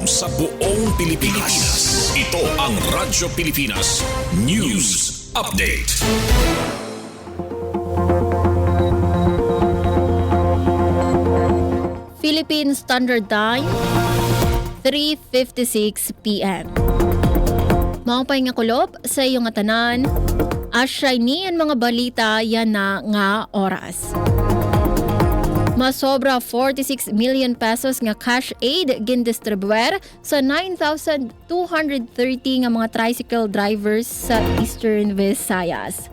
sa buong Pilipinas. Ito ang Radyo Pilipinas News Update. Philippine Standard Time, 3:56 p.m. Mga pahinga kulob sa iyong atanan, asyay ni ang mga balita yan na nga oras. Masobra 46 million pesos nga cash aid gindistribuer sa 9,230 nga mga tricycle drivers sa Eastern Visayas.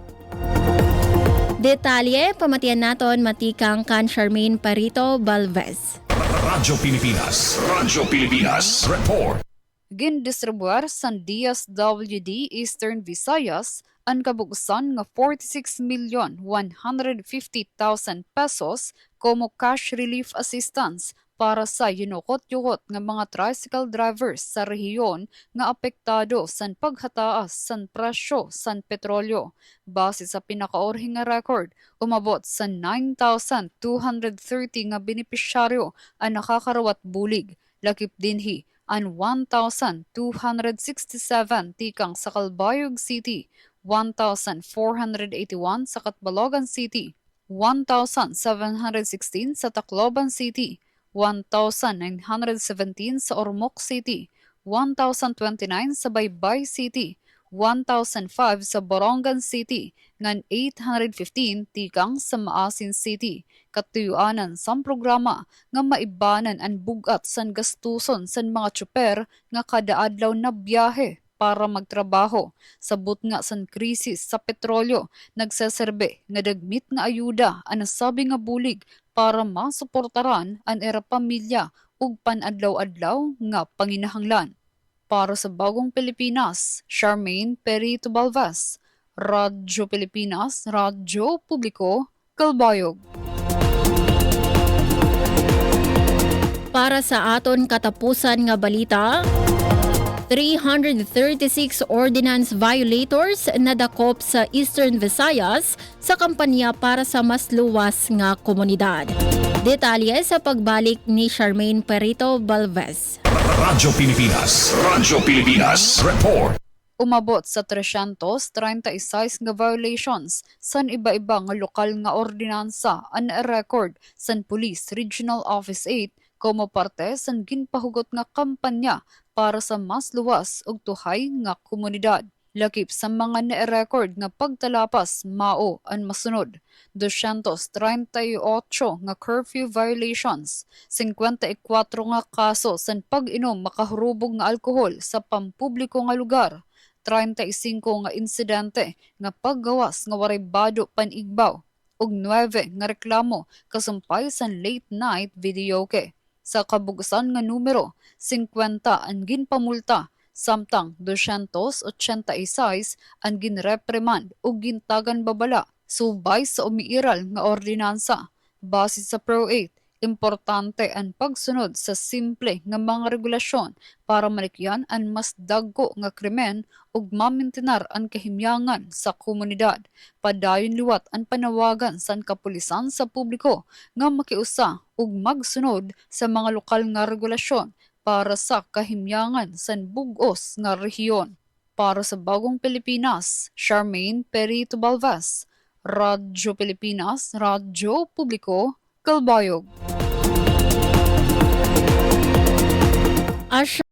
Detalye, pamatian naton matikang kan Charmaine Perito Balvez. Radyo Pilipinas Report. Gindistribuer sa DSWD Eastern Visayas ang kabugusan nga 46,150,000 pesos como cash relief assistance para sa yunukot-yukot nga mga tricycle drivers sa rehiyon nga apektado sa paghataas sa presyo sa petrolyo. Base sa pinakaorhing nga record, umabot sa 9,230 nga benepisyaryo ang nakakarawat bulig. Lakip dinhi ang 1,267 tikang sa Calbayog City, 1,481 sa Catbalogan City, 1,716 sa Tacloban City, 1,917 sa Ormoc City, 1,029 sa Baybay City, 1,005 sa Borongan City, ngan 815 tikang sa Maasin City. Katuyuanan sa programa nga maibanan ang bugat san gastuson san mga tsuper nga kada adlaw na biyahe para magtrabaho. Sabot nga san krisis sa petrolyo, nagseserbe nga dagmit nga ayuda ang nasabi nga bulig para masuportaran ang era pamilya ug panadlaw-adlaw nga panginahanglan. Para sa Bagong Pilipinas, Charmaine Perito Balvez, Radyo Pilipinas, Radyo Publiko, Calbayog. Para sa aton katapusan nga balita, 336 ordinance violators nadakop sa Eastern Visayas sa kampanya para sa mas luwas nga komunidad. Detalye sa pagbalik ni Charmaine Perito Balvez. Radyo Pilipinas Report. Umabot sa 336 nga violations san iba-iba nga lokal nga ordinansa ang record san Police Regional Office 8 como parte san ginpahugot nga kampanya para sa mas luwas ug tuhay nga komunidad. Lakip sa mga na-record nga pagtalapas mao ang masunod: 238 nga curfew violations, 54 nga kaso san pag-inom makahurubog nga alkohol sa pampubliko nga lugar, 35 nga insidente nga paggawas nga waray bado panigbaw, ug 9 nga reklamo kasumpay sa late night videoke. Sa kabugusan nga numero, 50 ang ginpamulta, samtang 286 ang ginreprimand ug gintagan babala subay sa umiiral nga ordinansa. Base sa Pro 8, importante ang pagsunod sa simple nga mga regulasyon para malikyan ang mas dagko nga krimen ug mamintinar ang kahimyangan sa komunidad. Padayon liwat ang panawagan sa kapulisan sa publiko nga makiusa ug magsunod sa mga lokal nga regulasyon para sa kahimyangan sa bug-os nga rehiyon. Para sa Bagong Pilipinas, Charmaine Perito Balvez, Radyo Pilipinas, Radyo Publiko, Calbayog.